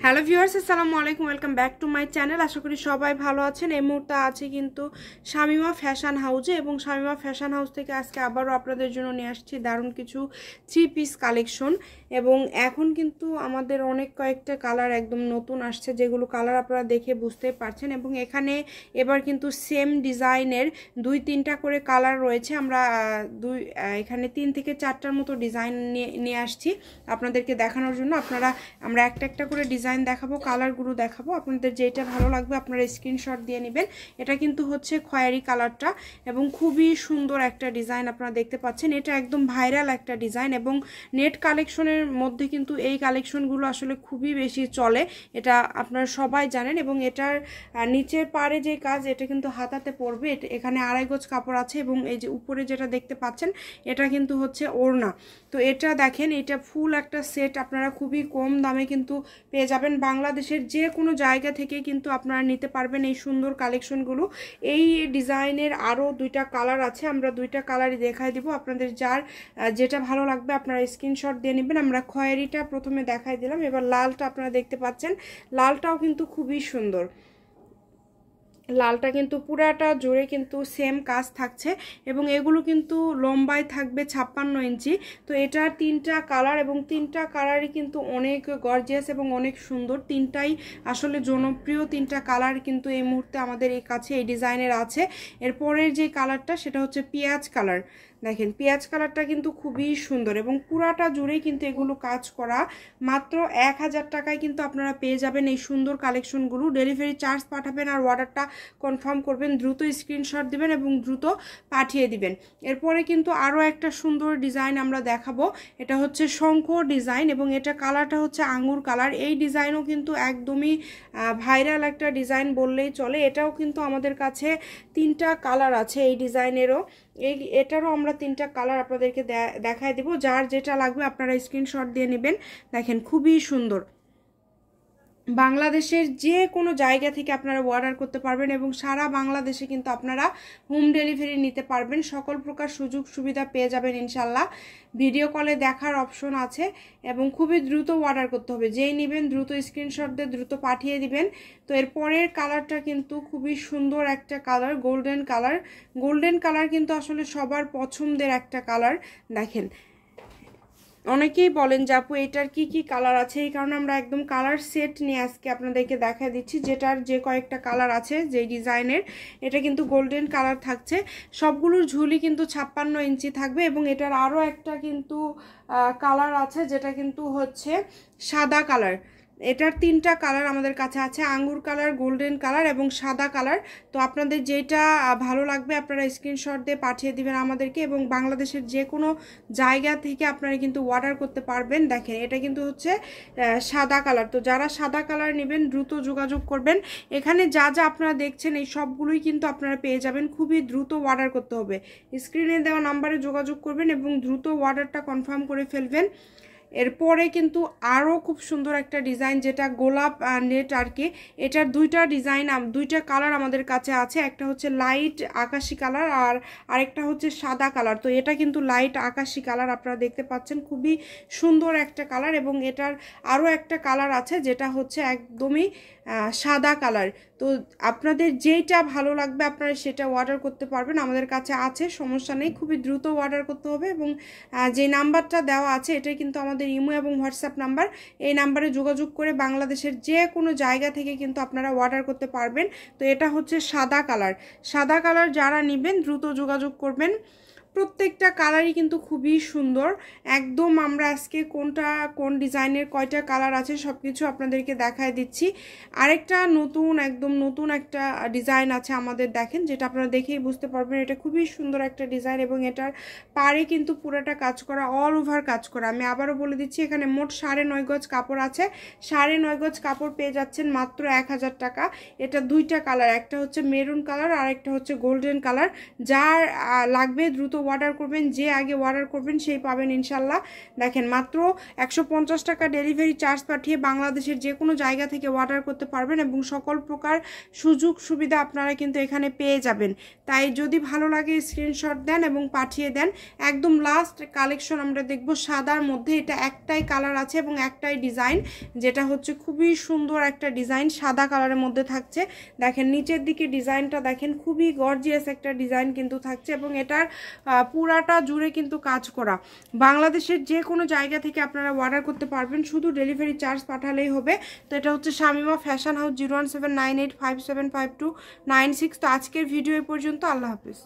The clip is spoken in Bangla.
হ্যালো ভিউয়ার্স, আসসালামু আলাইকুম। Welcome back to my channel. আশা করি সবাই ভালো আছেন। এই মুহূর্তে আছে কিন্তু শামিমা ফ্যাশন হাউসে, এবং শামিমা ফ্যাশন হাউস থেকে আজকে আবারও আপনাদের জন্য নিয়ে আসছি দারুণ কিছু থ্রি পিস কালেকশন। এবং এখন কিন্তু আমাদের অনেক কয়েকটা কালার একদম নতুন আসছে, যেগুলো কালার আপনারা দেখে বুঝতে পারছেন। এবং এখানে এবার কিন্তু সেম ডিজাইনের 2-3টা করে কালার রয়েছে। আমরা এখানে 3 থেকে 4টার মতো ডিজাইন নিয়ে আসছি আপনাদেরকে দেখানোর জন্য। আমরা একটা একটা করে ডিজাইন দেখাবো, কালারগুলো দেখাবো। আপনাদের যেটা ভালো লাগবে আপনারা স্ক্রিনশট দিয়ে নেবেন। এটা কিন্তু হচ্ছে খয়েরি কালারটা, এবং খুবই সুন্দর একটা ডিজাইন আপনারা দেখতে পাচ্ছেন। এটা একদম ভাইরাল একটা ডিজাইন, এবং নেট কালেকশনের মধ্যে কিন্তু এই কালেকশনগুলো আসলে খুবই বেশি চলে, এটা আপনারা সবাই জানেন। এবং এটার নিচের পাড়ে যে কাজ, এটা কিন্তু হাতাতে পড়বে। এখানে 2.5 গজ কাপড় আছে, এবং এই যে উপরে যেটা দেখতে পাচ্ছেন এটা কিন্তু হচ্ছে ওড়না। তো এটা দেখেন, এটা ফুল একটা সেট আপনারা খুবই কম দামে কিন্তু পেয়ে যাবেন। বাংলাদেশের যে কোনো জায়গা থেকে কিন্তু আপনারা নিতে পারবেন এই সুন্দর কালেকশনগুলো। এই ডিজাইনের আরও 2টা কালার আছে, আমরা 2টা কালারই দেখাই দিব। আপনাদের যেটা ভালো লাগবে আপনারা স্ক্রিনশট দিয়ে নেবেন। আমরা খয়েরিটা প্রথমে দেখাই দিলাম, এবার লালটা আপনারা দেখতে পাচ্ছেন। লালটাও কিন্তু খুবই সুন্দর। লালটা কিন্তু পুরাটা জুড়ে কিন্তু সেম কাজ থাকছে, এবং এগুলো কিন্তু লম্বায় থাকবে 56 ইঞ্চি। তো এটার 3টা কালার, এবং 3টা কালারই কিন্তু অনেক গর্জিয়াস এবং অনেক সুন্দর। তিনটাই আসলে জনপ্রিয় 3টা কালার কিন্তু এই মুহূর্তে আমাদের এই কাছে এই ডিজাইনের আছে। এরপরের যে কালারটা সেটা হচ্ছে পেঁয়াজ কালার। দেখেন পেঁয়াজ কালারটা কিন্তু খুবই সুন্দর, এবং পুরাটা জুড়েই কিন্তু এগুলো কাজ করা। মাত্র 1000 টাকায় কিন্তু আপনারা পেয়ে যাবেন এই সুন্দর কালেকশনগুলো। ডেলিভারি চার্জ পাঠাবেন আর অর্ডারটা কনফার্ম করবেন, দ্রুত স্ক্রিনশট দিবেন এবং দ্রুত পাঠিয়ে দিবেন। এরপরে কিন্তু আরও একটা সুন্দর ডিজাইন আমরা দেখাবো। এটা হচ্ছে শঙ্খ ডিজাইন, এবং এটা কালারটা হচ্ছে আঙ্গুর কালার। এই ডিজাইনও কিন্তু একদমই ভাইরাল একটা ডিজাইন বললেই চলে। এটাও কিন্তু আমাদের কাছে 3টা কালার আছে এই ডিজাইনেরও। এটারও আমরা 3টা কালার আপনাদেরকে দেখায় দেব। যার যেটা লাগবে আপনারা স্ক্রিনশট দিয়ে নেবেন। দেখেন খুবই সুন্দর। বাংলাদেশের যে কোনো জায়গা থেকে আপনারা অর্ডার করতে পারবেন, এবং সারা বাংলাদেশে কিন্তু আপনারা হোম ডেলিভারি নিতে পারবেন। সকল প্রকার সুযোগ সুবিধা পেয়ে যাবেন ইনশাল্লাহ। ভিডিও কলে দেখার অপশন আছে, এবং খুবই দ্রুত অর্ডার করতে হবে। যেই নেবেন দ্রুত স্ক্রিনশট দিয়ে দ্রুত পাঠিয়ে দিবেন। তো এর পরের কালারটা কিন্তু খুবই সুন্দর একটা colour, golden colour. Golden colour কিন্তু আসলে সবার পছন্দের একটা কালার। দেখেন অনেকেই বলেন যে আপু এটার কি কি কালার আছে, এই কারণে আমরা একদম কালার সেট নিয়ে আজকে আপনাদেরকে দেখা দিচ্ছি। যেটার যে কয়েকটা কালার আছে যে ডিজাইনের, এটা কিন্তু গোল্ডেন কালার থাকছে। সবগুলোর ঝুলি কিন্তু 56 ইঞ্চি থাকবে, এবং এটার আরও একটা কিন্তু কালার আছে যেটা কিন্তু হচ্ছে সাদা কালার। এটার 3টা কালার আমাদের কাছে আছে, আঙ্গুর কালার, গোল্ডেন কালার এবং সাদা কালার। তো আপনাদের যেটা ভালো লাগবে আপনারা স্ক্রিনশট দিয়ে পাঠিয়ে দিবেন আমাদেরকে, এবং বাংলাদেশের যে কোনো জায়গা থেকে আপনারা কিন্তু অর্ডার করতে পারবেন। দেখেন এটা কিন্তু হচ্ছে সাদা কালার। তো যারা সাদা কালার নেবেন দ্রুত যোগাযোগ করবেন। এখানে যা যা আপনারা দেখছেন এই সবগুলোই কিন্তু আপনারা পেয়ে যাবেন। খুবই দ্রুত অর্ডার করতে হবে, স্ক্রিনে দেওয়া নাম্বারে যোগাযোগ করবেন এবং দ্রুত অর্ডারটা কনফার্ম করে ফেলবেন। এরপরে কিন্তু আরও খুব সুন্দর একটা ডিজাইন, যেটা গোলাপ নেট আর কি। এটার 2টা ডিজাইন, 2টা কালার আমাদের কাছে আছে। একটা হচ্ছে লাইট আকাশি কালার, আর আরেকটা হচ্ছে সাদা কালার। তো এটা কিন্তু লাইট আকাশি কালার আপনারা দেখতে পাচ্ছেন, খুবই সুন্দর একটা কালার। এবং এটার আরও একটা কালার আছে যেটা হচ্ছে একদমই সাদা কালার। তো আপনাদের যেটা ভালো লাগবে আপনারা সেটা অর্ডার করতে পারবেন, আমাদের কাছে আছে, সমস্যা নেই। খুবই দ্রুত অর্ডার করতে হবে, এবং যে নাম্বারটা দেওয়া আছে এটাই কিন্তু আমাদের ইমো এবং হোয়াটসঅ্যাপ নাম্বার। এই নাম্বারে যোগাযোগ করে বাংলাদেশের যে কোনো জায়গা থেকে কিন্তু আপনারা অর্ডার করতে পারবেন। তো এটা হচ্ছে সাদা কালার। সাদা কালার যারা নেবেন দ্রুত যোগাযোগ করবেন। প্রত্যেকটা কালারই কিন্তু খুবই সুন্দর একদম। আমরা আজকে কোন ডিজাইনের কয়টা কালার আছে সব কিছু আপনাদেরকে দেখায় দিচ্ছি। আরেকটা একদম নতুন একটা ডিজাইন আছে আমাদের, দেখেন, যেটা আপনারা দেখেই বুঝতে পারবেন। এটা খুবই সুন্দর একটা ডিজাইন, এবং এটার পাড়ে কিন্তু পুরোটা কাজ করা, অল ওভার কাজ করা। আমি আবারও বলে দিচ্ছি, এখানে মোট 9.5 গজ কাপড় আছে। 9.5 গজ কাপড় পেয়ে যাচ্ছেন মাত্র 1000 টাকা। এটা 2টা কালার, একটা হচ্ছে মেরুন কালার আর একটা হচ্ছে গোল্ডেন কালার। যার লাগবে দ্রুত অর্ডার করবেন, যে আগে অর্ডার করবেন সেই পাবেন ইনশাল্লাহ। দেখেন মাত্র 150 টাকা ডেলিভারি চার্জ পাঠিয়ে বাংলাদেশের যে কোনো জায়গা থেকে অর্ডার করতে পারবেন এবং সকল প্রকার সুযোগ সুবিধা আপনারা কিন্তু এখানে পেয়ে যাবেন। তাই যদি ভালো লাগে স্ক্রিনশট দেন এবং পাঠিয়ে দেন। একদম লাস্ট কালেকশন আমরা দেখব সাদার মধ্যে। এটা একটাই কালার আছে এবং একটাই ডিজাইন, যেটা হচ্ছে খুবই সুন্দর একটা ডিজাইন, সাদা কালারের মধ্যে থাকছে। দেখেন নিচের দিকে ডিজাইনটা দেখেন, খুবই গর্জিয়াস একটা ডিজাইন কিন্তু থাকছে এবং এটার পুরাটা জুড়ে কিন্তু কাজ করা। বাংলাদেশের যে কোনো জায়গা থেকে আপনারা অর্ডার করতে পারবেন, শুধু ডেলিভারি চার্জ পাঠালেই হবে। তো এটা হচ্ছে শামিমা ফ্যাশন হাউস 01798575296। তো আজকের ভিডিও এই পর্যন্ত। আল্লাহ হাফিজ।